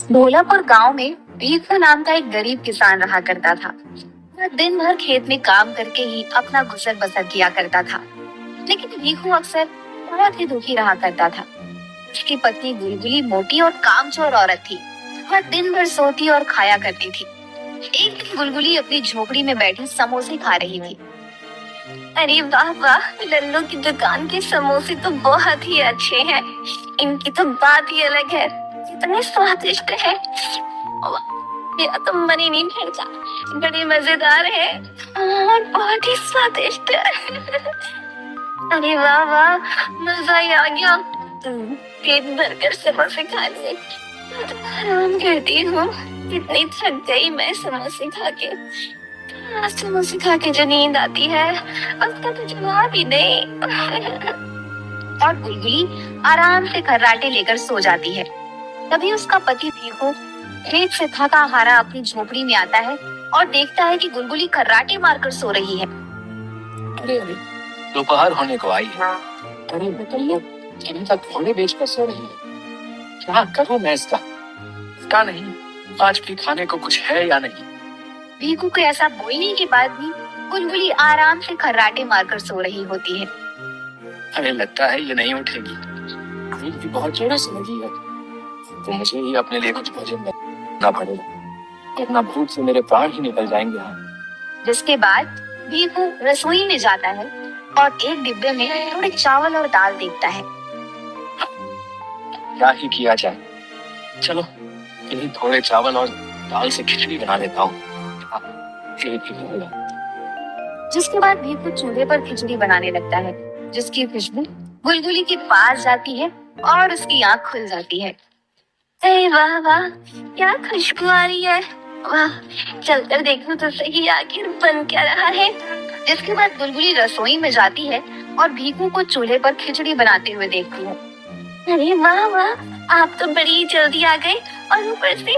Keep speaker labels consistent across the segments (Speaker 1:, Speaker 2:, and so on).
Speaker 1: ढोलापुर गांव में भीखू नाम का एक गरीब किसान रहा करता था। वह दिन भर खेत में काम करके ही अपना गुजर बसर किया करता था। लेकिन भीखू अक्सर बहुत ही दुखी रहा करता था। उसकी पत्नी गुलगुली मोटी और कामचोर औरत थी। वह दिन भर सोती और खाया करती थी। एक दिन गुलगुली अपनी झोपड़ी में बैठी समोसे खा रही थी। अरे वाह वाह, लल्लू की दुकान के समोसे तो बहुत ही अच्छे हैं। इनकी तो बात ही अलग है, इतने स्वादिष्ट है। मेरा तो मन ही नहीं भरता, बड़े मजेदार है और बहुत ही स्वादिष्ट है। अरे वाह वाह, मजा ही आ गया। पेट भरकर समोसे खा लिए, आराम करती हूँ। कितनी थक गई मैं समोसे खा के। समोसे खा के जो नींद आती है उसका तो जवाब ही नहीं। और गुलगुली आराम से खर्राटे लेकर सो जाती है। तभी उसका पति भीखू खेत से थका हारा अपनी झोपड़ी में आता है और देखता है कि गुलगुली खर्राटे मारकर सो रही है।
Speaker 2: अरे अरे, दोपहर होने को आई है। अरे निकल लो, अभी तक घोड़े बेचकर सो रही है। क्या करूं मैं इसका? क्या नहीं, आज भी खाने को कुछ है या नहीं?
Speaker 1: भीखू को ऐसा बोलने के बाद भी गुलगुली आराम से खर्राटे मारकर सो रही होती है।
Speaker 2: अरे लगता है ये नहीं उठेगी। भूख भी बहुत जोरों से लगी है, तो मुझे ही अपने लिए कुछ भोजन बनाना पड़ेगा, वरना भूख से मेरे प्राण ही निकल जाएंगे।
Speaker 1: जिसके बाद भीखू रसोई में जाता है और एक डिब्बे में थोड़े चावल और दाल देखता है।
Speaker 2: क्या ही किया जाए, चलो इन्हीं थोड़े चावल और दाल से खिचड़ी बना लेता हूँ।
Speaker 1: जिसके बाद भीखू चूल्हे पर खिचड़ी बनाने लगता है, जिसकी खुशबू गुलगुली के पास जाती है और उसकी आंख खुल जाती है। अरे वाह वाह, क्या खुशबू आ रही है। वाह, चलकर देखूं तो सही आखिर बन क्या रहा है। जिसके बाद गुलगुली रसोई में जाती है और भीखू को चूल्हे पर खिचड़ी बनाते हुए देखती है। अरे वाह वाह, आप तो बड़ी जल्दी आ गए और ऊपर से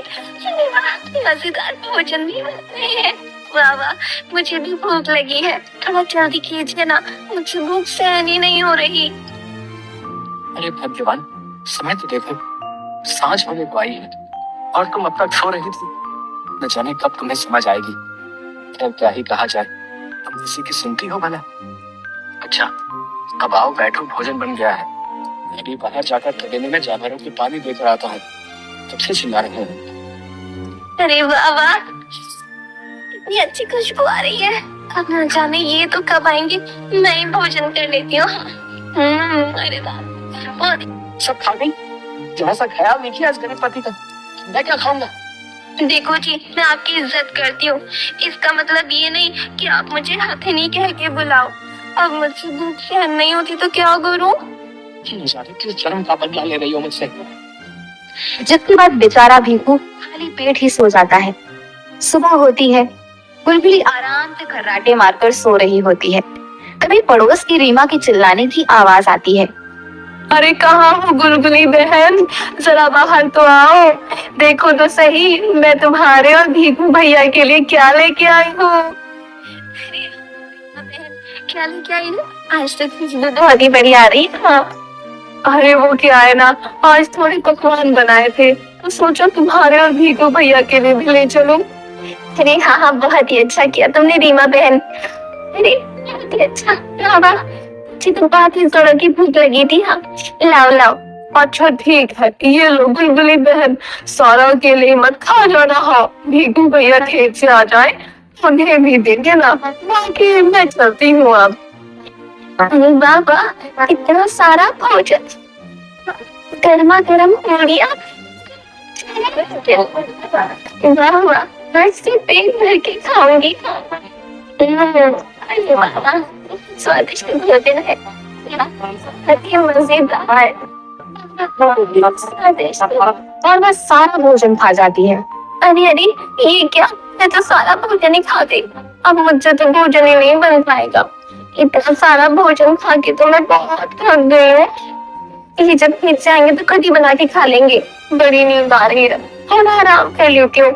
Speaker 1: मजेदार भोजन भी बन रहे हैं। वाह वाह, मुझे भी भूख लगी है, थोड़ा जल्दी कीजिए ना, मुझे भूख सहन ही नहीं हो रही।
Speaker 2: अरे भाग्यवान, समय तो देखो, सांझ होने को आई है और तुम अब तक सो रही थी। न जाने कब तुम्हें समझ आएगी। खैर क्या ही कहा जाए, तुम किसी की सुनती हो भला? अच्छा, अब आओ बैठो, भोजन बन गया है। मैं भी बाहर जाकर तबेले में जानवरों को पानी देकर आता हूँ, तब से चिल्ला रहे हैं।
Speaker 1: अरे वाह वाह, कितनी अच्छी खुशबू आ रही है। अब न जाने ये तो कब आएंगे, मैं ही भोजन कर लेती हूँ। अरे वाह,
Speaker 2: सब खा गई? जरा सा ख्याल नहीं किया इस गरीब पति का। मैं क्या खाऊंगा?
Speaker 1: देखो जी, मैं आपकी इज्जत करती हूँ, इसका मतलब ये नहीं कि आप मुझे हथिनी कह के बुलाओ। अब मुझसे भूख सहन नहीं होती तो क्या करूँ?
Speaker 2: किस जन्म का बदला ले रही हो मुझसे?
Speaker 1: जिसके बाद बेचारा भीखू खाली पेट ही सो जाता है। सुबह होती है, गुलगुली आराम से खर्राटे मारकर सो रही होती है। तभी पड़ोस की रीमा की चिल्लाने की आवाज आती है।
Speaker 3: अरे कहाँ हो गुलगुली बहन, जरा बाहर तो आओ, देखो तो सही मैं तुम्हारे और भीखू भैया के लिए क्या लेके आई हूँ।
Speaker 1: क्या लेके आई हो? आज तक खुशबू बहुत ही बड़ी आ रही है।
Speaker 3: अरे वो क्या है ना, आज थोड़े पकवान बनाए थे तो सोचा तुम्हारे और भीखू भैया के लिए भी ले चलो।
Speaker 1: अरे हाँ हाँ, बहुत ही अच्छा किया तुमने रीमा बहन। अरे बहुत ही अच्छा, मुझे तो बहुत ही जोरों की भूख लगी थी। हाँ लाओ लाओ।
Speaker 3: अच्छा ठीक है, ये लो गुलगुली बहन, सारा के लिए मत खा जाना। हाँ, भीखू भैया खेत से आ जाए उन्हें भी दे देना, बाकी मैं चलती हूँ अब।
Speaker 1: अरे वाह वाह, इतना सारा भोजन, गर्मा गर्म पूड़ियाँ। वाह वाह, मैं से पेट भर के खाऊंगी। अरे वाह, स्वादिष्ट भोजन है, अति मजेदार, स्वादिष्ट। और वह सारा भोजन खा जाती है। अरे अरे, ये क्या, मैं तो सारा भोजन ही खा गई। अब मुझसे तो भोजन ही नहीं बन पाएगा। इतना सारा भोजन खा के तो मैं बहुत थक गई हूँ। ये जब खेत से आएंगे तो कढ़ी बना के खा लेंगे। बड़ी नींद आ रही है, थोड़ा आराम कर लेती हूँ।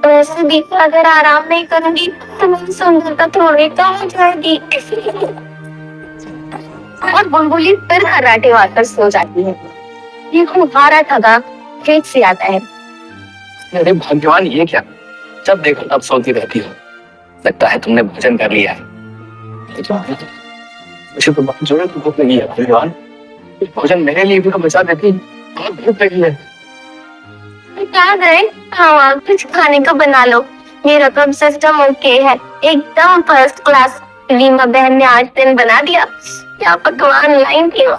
Speaker 1: वैसे भी अगर आराम नहीं करूंगी तो मेरी सुंदरता थोड़ी कम हो जाएगी। और बुलबुली फिर खर्राटे मारकर सो जाती है। ये खूब हारा थका खेत से आता है।
Speaker 2: अरे भाग्यवान, ये क्या, जब देखो तब सोती रहती हो। लगता है तुमने भोजन कर लिया है। मुझे तो बहुत जोरों की भूख लगी है भाग्यवान। कुछ भोजन मेरे लिए भी तो बचा देती, बहुत भूख लगी है।
Speaker 3: क्या गए? हाँ, कुछ खाने का बना लो। मेरा तो सिस्टम ओके है, एकदम फर्स्ट क्लास। रीमा बहन ने आज दिन बना दिया। क्या पकवान लाई थी वो।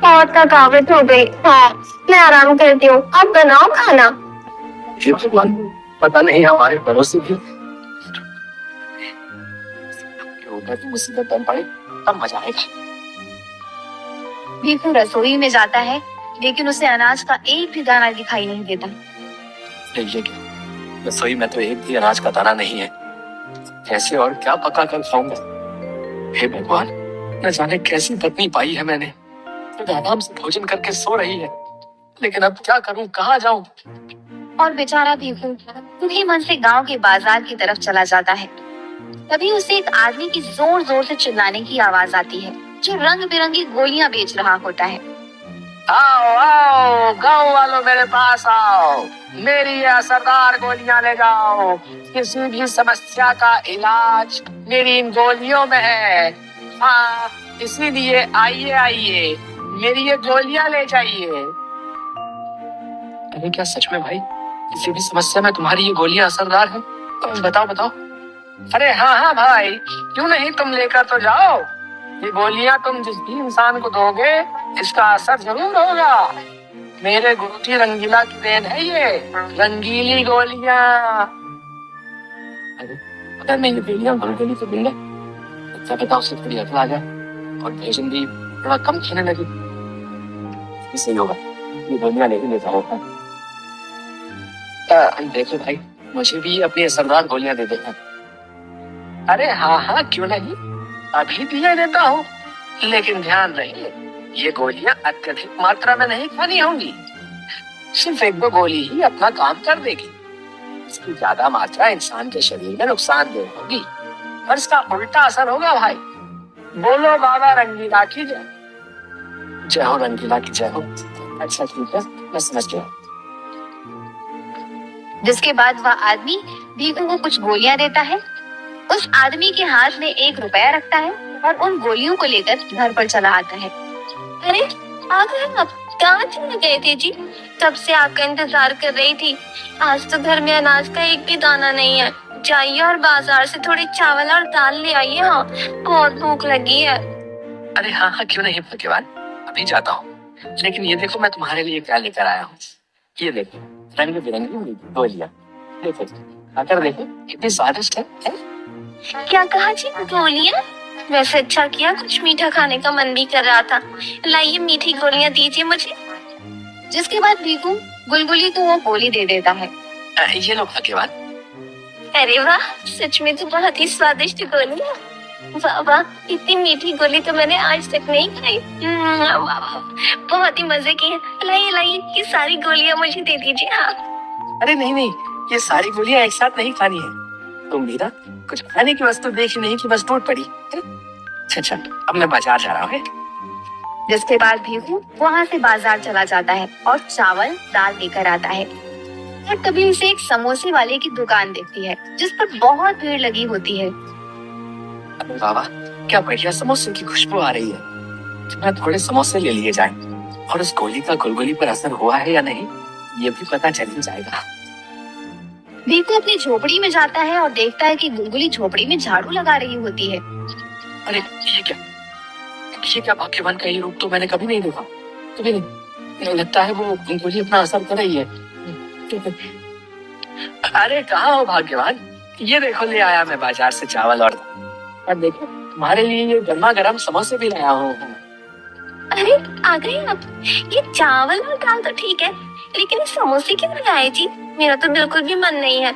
Speaker 3: बहुत थकावट हो गई। हाँ, मैं आराम करती हूँ, आप बनाओ खाना।
Speaker 2: हे भगवान, पता नहीं हमारे पड़ोसी भी मुसीबत बन पड़े, तब मजा आएगा।
Speaker 1: भीखू रसोई में जाता है, लेकिन उसे अनाज का एक भी दाना दिखाई नहीं देता।
Speaker 2: ये क्या, रसोई में तो एक भी अनाज का दाना नहीं है। कैसे और क्या पका कर खाऊंगा। हे भगवान, न जाने कैसी पत्नी पाई है मैंने, तो आराम से भोजन करके सो रही है। लेकिन अब क्या करूं, कहाँ जाऊं।
Speaker 1: और बेचारा भीखू दुखी मन से गांव के बाजार की तरफ चला जाता है। तभी उसे एक आदमी की जोर जोर से चिल्लाने की आवाज आती है, जो रंग बिरंगी गोलियां बेच रहा होता है।
Speaker 2: आओ आओ गाँव वालों, मेरे पास आओ, मेरी ये असरदार गोलियां ले जाओ। किसी भी समस्या का इलाज मेरी इन गोलियों में है। हाँ, इसीलिए आइए आइए, मेरी ये गोलियां ले जाइए। अरे क्या सच में भाई, किसी भी समस्या में तुम्हारी ये गोलियां असरदार हैं? तो बताओ बताओ। अरे हाँ हाँ भाई, क्यों नहीं, तुम लेकर तो जाओ। ये गोलियां तुम जिस भी इंसान को दोगे, इसका असर जरूर होगा। मेरे गुरुजी रंगीला की देन है ये रंगीली गोलियां। अगर मैं ये गोलियां गुरुजी से मिल अच्छा पता उससे थोड़ी अकल आ जाए और भोजन भी थोड़ा कम खाने लगे, इससे ही होगा। ये गोलियां लेके ले जाओ। देखो भाई, मुझे भी अपनी असरदार गोलियां दे देना। अरे हाँ हाँ, क्यों नहीं, अभी दिए देता हूँ। लेकिन ध्यान रहे, ये गोलियां अत्यधिक मात्रा में नहीं खानी होंगी। सिर्फ एक दो गोली ही अपना काम कर देगी। इसकी ज्यादा मात्रा इंसान के शरीर में नुकसानदेह होगी और इसका उल्टा असर होगा भाई। बोलो बाबा रंगीला की जय। जय हो रंगीला की जय हो। अच्छा ठीक है, मैं समझ गया।
Speaker 1: जिसके बाद वह आदमी भीखू को कुछ गोलियां देता है। उस आदमी के हाथ में 1 रुपया रखता है और उन गोलियों को लेकर घर पर चला आता है। अरे आ गए आप, कहाँ चले गए थे जी? तब से आपका इंतजार कर रही थी। आज तो घर में अनाज का एक भी दाना नहीं है। जाइए और बाजार से थोड़ी चावल और दाल ले आइए। हाँ, बहुत भूख लगी है।
Speaker 2: अरे हाँ हाँ, क्यों नहीं भाग्यवान, अभी जाता हूँ। लेकिन ये देखो मैं तुम्हारे लिए क्या लेकर आया हूँ। ये देखो, रंग बिरंगी गोलियां। देखो, खाकर देखो कितनी स्वादिष्ट है?
Speaker 3: क्या कहा जी, गोलियां? वैसे अच्छा किया, कुछ मीठा खाने का मन भी कर रहा था। लाइए मीठी गोलियां दीजिए मुझे।
Speaker 1: जिसके बाद भीखू गुलगुली को वो गोली दे देता है।
Speaker 2: ये लो भाग्यवान।
Speaker 3: अरे वाह, सच में तो बहुत ही स्वादिष्ट गोली है। वाह वाह, इतनी मीठी गोली तो मैंने आज तक नहीं खाई। वाह वाह, बहुत ही मजे की है। लाइए लाइए, ये सारी गोलियां मुझे दे दीजिए। हाँ।
Speaker 2: अरे नहीं नहीं, ये सारी गोलियां एक साथ नहीं खानी है। तुम भी ना कुछ खाने की वस्तु देखी नहीं कि बस टूट पड़ी। अच्छा, अब मैं बाजार जा रहा हूँ।
Speaker 1: जिसके बाद भीखू वहाँ से बाजार चला जाता है और चावल दाल लेकर आता है। और तभी उसे एक समोसे वाले की दुकान दिखती है, जिस पर बहुत भीड़ लगी होती है।
Speaker 2: बाबा, क्या बढ़िया समोसे की खुशबू आ रही है। मैं थोड़े समोसे ले लिए जाएं और उस गोली का गुलगुली पर असर हुआ है या नहीं, ये भी पता चल ही जाएगा।
Speaker 1: भीखू अपनी झोपड़ी में जाता है और देखता है कि गुलगुली झोपड़ी में झाड़ू लगा रही होती है।
Speaker 2: अरे ये क्या भाग्यवान का ये रूप तो मैंने कभी नहीं देखा, कभी नहीं। लगता है वो गुलगुली अपना असर कर रही है। अरे कहाँ हो भाग्यवान, ये देखो ले आया मैं बाजार से चावल और देखो तुम्हारे लिए ये गर्मा गर्म समोसे भी लाया हूँ।
Speaker 3: अरे आ गए आप। ये चावल और दाल तो ठीक है, लेकिन ये समोसे क्यों लाए जी? मेरा तो बिल्कुल भी मन नहीं है।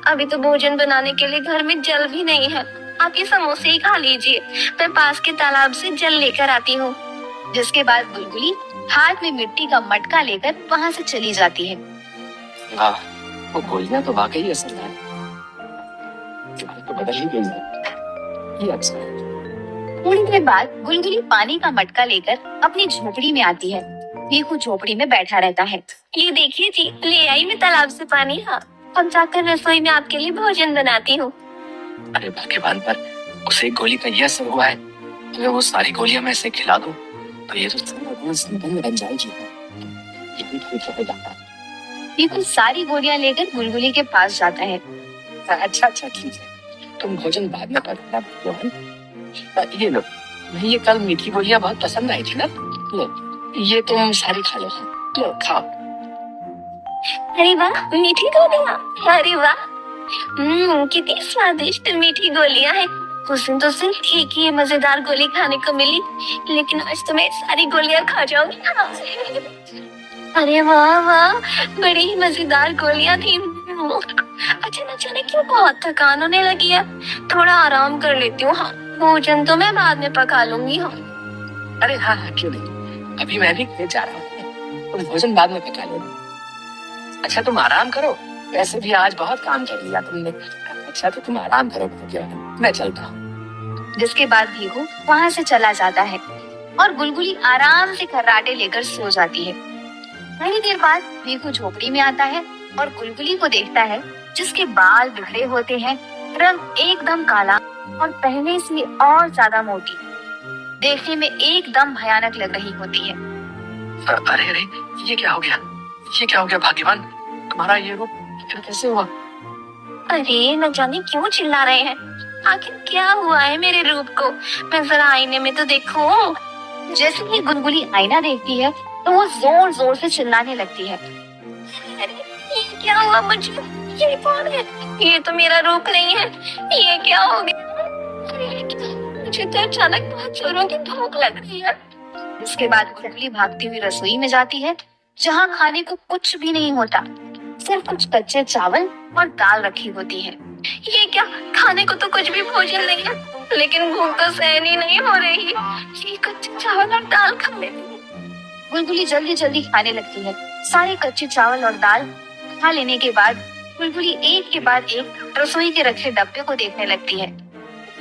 Speaker 3: अभी तो भोजन बनाने के लिए घर में जल भी नहीं है। आप ये समोसे ही खा लीजिए, मैं पास के तालाब से जल लेकर आती हूँ।
Speaker 1: जिसके बाद गुलगुली हाथ में मिट्टी का मटका लेकर वहाँ से चली जाती है।
Speaker 2: वाह, वो गोलियां तो वाकई असरदार तो बदल ही गई है। ये अच्छा है।
Speaker 1: थोड़ी देर बाद गुलगुली पानी का मटका लेकर अपनी झोपड़ी में आती है भीखू झोपड़ी में बैठा रहता है।
Speaker 3: ये देखिए जी, ले आई मैं तालाब से पानी। हाँ, अब जाकर रसोई में आपके लिए भोजन बनाती हूँ।
Speaker 2: अरे भाग्यवान, पर उस एक गोली का यह असर हुआ है, अगर वो सारी गोलियां मैं इसे खिला दूं तो ये तो जिंदगी बन जाएगी। ये भी ठीक रहेगा।
Speaker 1: भीखू सारी गोलियां लेकर गुलगुली के पास जाता है।
Speaker 2: अच्छा अच्छा ठीक है, तुम भोजन बाद में पकाना भाग्यवान। ये लो, मैं ये कल मीठी गोलियां बहुत पसंद आई थी ना, लो ये तुम सारी खा लो। लो खाओ।
Speaker 3: अरे वाह, मीठी गोलियाँ। अरे वाह, कितनी स्वादिष्ट मीठी गोलियाँ हैं। उस दिन तो सिर्फ एक ही मजेदार गोली खाने को मिली, लेकिन आज तो मैं सारी गोलियां खा जाऊंगी ना। अरे वाह वाह, बड़ी ही मजेदार गोलियां थी। अच्छा, न जाने क्यों बहुत थकान होने लगी है, थोड़ा आराम कर लेती हूँ। हाँ, भोजन तो मैं बाद में पका लूंगी। हाँ,
Speaker 2: अरे हाँ हाँ क्यों नहीं, अभी मैं भी खेत जा रहा हूँ, तुम भोजन बाद में पका लो। अच्छा तुम आराम करो, वैसे भी आज बहुत काम कर लिया तुमने। अच्छा तो तुम आराम करो, मैं चलता हूँ।
Speaker 1: जिसके बाद भीखू वहाँ से चला जाता है और गुलगुली आराम से खर्राटे लेकर सो जाती है। थोड़ी देर बाद भीखू झोपड़ी में आता है और गुलगुली को देखता है, जिसके बाल बिखरे होते हैं, रंग एकदम काला और पहले से और ज्यादा मोटी, देखने में एकदम भयानक लग रही होती है।
Speaker 2: अरे अरे, ये क्या हो गया, ये क्या हो गया भाग्यवान, तुम्हारा ये रूप कैसे हुआ?
Speaker 3: अरे न जाने क्यों चिल्ला रहे हैं, आखिर क्या हुआ है मेरे रूप को? मैं जरा आईने में तो देखूं।
Speaker 1: जैसे ही गुलगुली आईना देखती है तो वो जोर जोर से चिल्लाने लगती है।
Speaker 3: अरे ये क्या हुआ मुझे? ये कौन है? ये तो मेरा रूप नहीं है, ये क्या हो गया? अरे मुझे तो अचानक बहुत जोरों की भूख लग रही है।
Speaker 1: इसके बाद गुलगुली भागती हुई रसोई में जाती है, जहाँ खाने को कुछ भी नहीं होता, सिर्फ कुछ कच्चे चावल और दाल रखी होती है।
Speaker 3: ये क्या, खाने को तो कुछ भी भोजन नहीं है, लेकिन भूख तो सहन ही नहीं हो रही। ये कच्चे चावल और दाल खा लेती हूँ।
Speaker 1: गुलगुली जल्दी जल्दी खाने लगती है। सारे कच्चे चावल और दाल खा लेने के बाद गुलगुली एक के बाद एक रसोई के रखे डब्बे को देखने लगती है।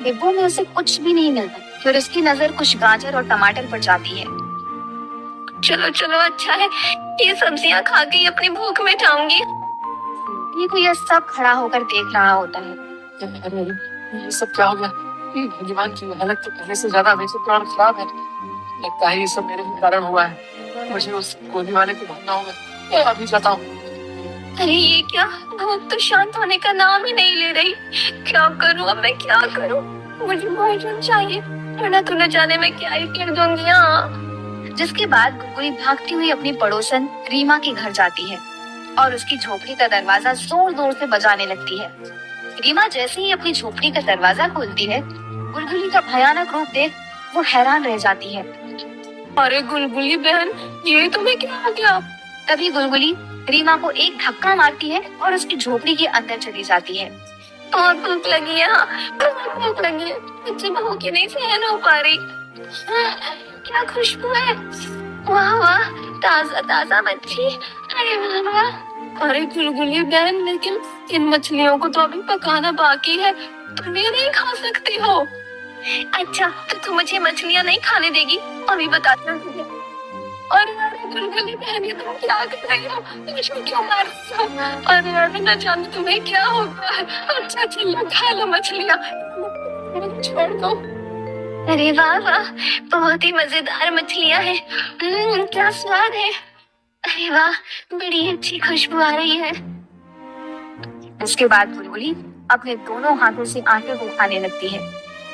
Speaker 1: डिब्बों में उसे कुछ भी नहीं मिलता। फिर उसकी नजर कुछ गाजर और टमाटर पर जाती है।
Speaker 3: चलो चलो, अच्छा है, ये सब्जियां खा के ही अपनी भूख मिटाऊंगी।
Speaker 1: भीखू यह सब खड़ा होकर देख रहा होता है।
Speaker 2: अरे ये सब क्या हो गया? भगवान की हालत तो पहले से ज्यादा वैसे और खराब है, लगता है ये सब मेरे ही कारण हुआ है। मुझे उस गोली वाले को ढूंढना होगा, अभी जाता हूँ।
Speaker 3: अरे ये क्या, भूख तो शांत होने का नाम ही नहीं ले रही। क्या करूँ अब, मैं क्या करूँ? मुझे भोजन चाहिए, वरना तो न जाने मैं क्या ही कर दूंगी। हाँ।
Speaker 1: जिसके बाद गुलगुली भागती हुई अपनी पड़ोसन रीमा के घर जाती है और उसकी झोपड़ी का दरवाजा जोर जोर से बजाने लगती है। रीमा जैसे ही अपनी झोपड़ी का दरवाजा खोलती है, गुलगुली का भयानक रूप देख वो हैरान रह जाती है।
Speaker 3: अरे गुलगुली बहन, ये तुम्हें क्या हो गया?
Speaker 1: तभी गुलगुली रीमा को एक धक्का मारती है और उसकी झोपड़ी के अंदर चली जाती है।
Speaker 3: बहुत भूख लगी है, बहुत भूख लगी है, मुझे भूख ही नहीं सहन हो पा रही। क्या खुशबू है, वाह वाह, ताजा ताजा मच्छी। अरे वाह वाह। अरे गुलगुली बहन, लेकिन इन मछलियों को तो अभी पकाना बाकी है, तुम ये नहीं खा सकती हो। अच्छा, तो तू मुझे मछलियाँ नहीं खाने देगी? अभी बताती हूँ तुझे। अरे अरे गुलगुली बहन, ये तुम क्या कर रही हो? मुझे क्यों मार रही हो? अरे अरे न जाने तुम्हें क्या हो गया है। अच्छा चलो खा लो मछलियाँ, छोड़ दो। अरे वाह वाह, बहुत ही मजेदार मछलियाँ हैं। क्या स्वाद है। अरे वाह, बड़ी अच्छी खुशबू आ रही है।
Speaker 1: उसके बाद गुलगुली अपने दोनों हाथों से आटे को खाने लगती है।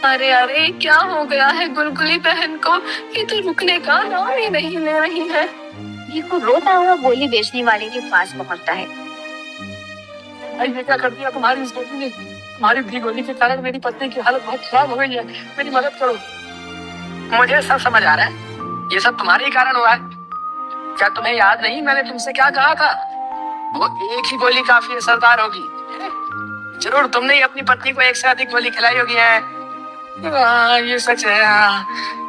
Speaker 3: अरे अरे, क्या हो गया है गुलगुली बहन को? ये तो रुकने का नाम ही नहीं ले रही है।
Speaker 1: भीखू रोता हुआ गोली बेचने वाले के पास पहुंचता है।
Speaker 2: ये क्या कर दिया तुम्हारी इस गोली ने? तुम्हारी भी गोली के कारण मेरी पत्नी की हालत बहुत खराब हो गई है, मेरी मदद करो। मुझे सब समझ आ रहा है, ये सब तुम्हारे ही कारण हुआ है। क्या तुम्हें याद नहीं मैंने तुमसे क्या कहा था? वो एक ही गोली काफी असरदार होगी। जरूर तुमने ही अपनी पत्नी को एक से अधिक गोली खिलाई होगी है। हाँ ये सच है, हाँ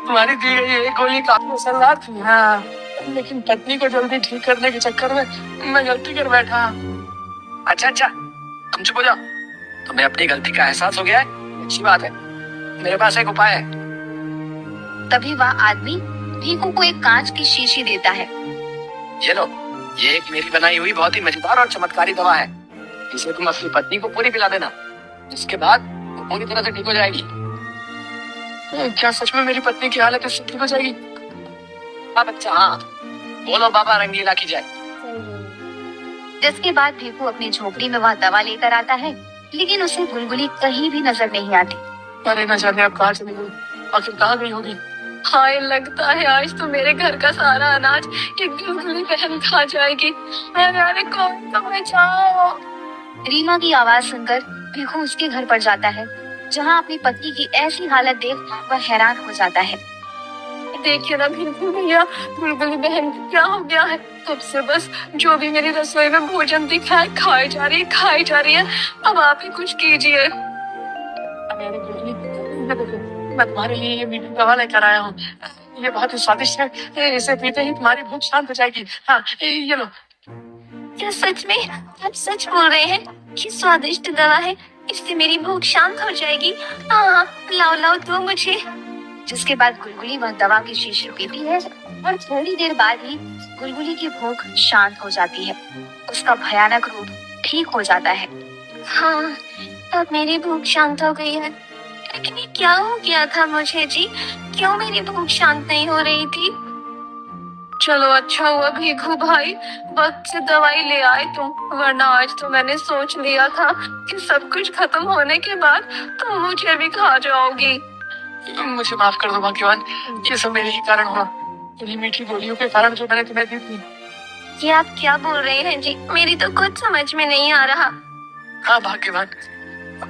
Speaker 2: तुम्हारी दी गई एक गोली काफी असरदार थी। हाँ, लेकिन पत्नी को जल्दी ठीक करने के चक्कर में मैं गलती कर बैठा। अच्छा अच्छा, तुम चुप हो जाओ, तुम्हें अपनी गलती का एहसास हो गया है, अच्छी बात है। मेरे पास एक उपाय है।
Speaker 1: तभी वह आदमी भीखू को एक कांच की शीशी देता है
Speaker 2: ये लो, ये एक मेरी बनाई हुई बहुत ही मजेदार और चमत्कारी दवा है। इसे तुम अपनी पत्नी को पूरी पिला देना, इसके बाद वो पूरी तरह से ठीक हो जाएगी। क्या सच में मेरी पत्नी की हालत इससे ठीक हो जाएगी? हाँ बच्चा, हाँ बोलो बाबा रंगीला की जाए।
Speaker 1: जिसके बाद भीखू अपनी झोपड़ी में वह दवा लेकर आता है, लेकिन उसे गुलगुली कहीं भी नजर नहीं आती।
Speaker 2: अरे न जाने अब कहाँ चली गई, आखिर कहाँ गई होगी।
Speaker 4: हाय, लगता है आज तो मेरे घर का सारा अनाज एक गुलगुली बहन खा जाएगी। अरे कौन तो बचाओ।
Speaker 1: रीमा की आवाज सुनकर भीखू उसके घर पर जाता है, जहाँ अपनी पत्नी की ऐसी हालत देख वह हैरान हो जाता है।
Speaker 4: देखिए ना भीखू भैया, गुलगुली बहन को क्या हो गया है। तब से बस जो भी मेरी रसोई में भोजन दिखा है खाई जा रही है। अब आप ही कुछ कीजिए।
Speaker 2: मेरी गुलगुली, मैं तुम्हारे लिए ये मीठी दवा लेकर आया हूँ। ये बहुत ही स्वादिष्ट है, इसे पीते ही तुम्हारी भूख शांत हो जाएगी। हाँ ये लो।
Speaker 3: क्या सच में आप सच बोल रहे हैं? ये स्वादिष्ट दवा है, इससे मेरी भूख शांत हो जाएगी। हाँ, लाओ दो मुझे।
Speaker 1: जिसके बाद गुलगुली वह दवा की शीशी पीती है और थोड़ी देर बाद ही गुलगुली की भूख शांत हो जाती है। उसका भयानक रूप ठीक हो जाता है।
Speaker 3: हाँ, अब मेरी भूख शांत हो गई है। लेकिन ये क्या हो गया था मुझे जी? क्यों मेरी भूख शांत नहीं हो रही थी?
Speaker 4: चलो अच्छा हुआ भीखू भाई, वक्त से दवाई ले आए तुम, वरना आज तो मैंने सोच लिया था कि सब कुछ खत्म होने के बाद तुम मुझे भी खा जाओगी।
Speaker 2: मुझे माफ कर दो भाग्यवान, ये सब मेरे ही कारण हुआ। तेरी मीठी गोलियों के कारण जो मैंने तुम्हें दी थी।
Speaker 3: ये आप क्या बोल रहे हैं जी? मेरी तो कुछ समझ में नहीं आ रहा।
Speaker 2: हाँ भाग्यवान,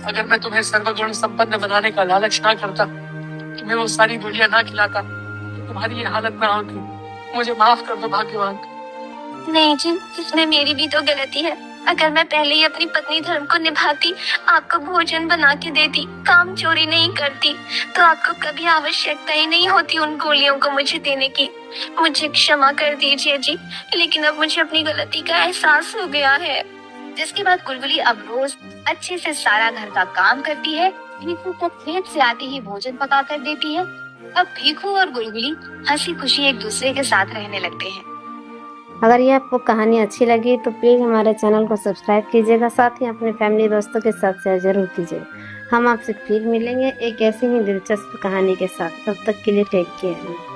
Speaker 2: अगर मैं तुम्हें सर्वगुण संपन्न बनाने का लालच ना करता, तुम्हें वो सारी गोलियां ना खिलाता, तो तुम्हारी ये हालत ना होती। मुझे माफ कर दो भाग्यवान।
Speaker 3: नहीं जी, इसमें मेरी भी तो गलती है। अगर मैं पहले ही अपनी पत्नी धर्म को निभाती, आपको भोजन बना के देती, काम चोरी नहीं करती, तो आपको कभी आवश्यकता ही नहीं होती उन गोलियों को मुझे देने की। मुझे क्षमा कर दीजिए जी, लेकिन अब मुझे अपनी गलती का एहसास हो गया है।
Speaker 1: जिसके बाद गुलगुली अब रोज अच्छे से सारा घर का काम करती है। भीखू को खेत से आते ही भोजन पका कर देती है। अब भीखू और गुलगुली हंसी खुशी एक दूसरे के साथ रहने लगते हैं।
Speaker 5: अगर ये आपको कहानी अच्छी लगी तो प्लीज़ हमारे चैनल को सब्सक्राइब कीजिएगा, साथ ही अपने फैमिली दोस्तों के साथ शेयर जरूर कीजिएगा। हम आपसे फिर मिलेंगे एक ऐसी ही दिलचस्प कहानी के साथ। तब तक के लिए टेक केयर।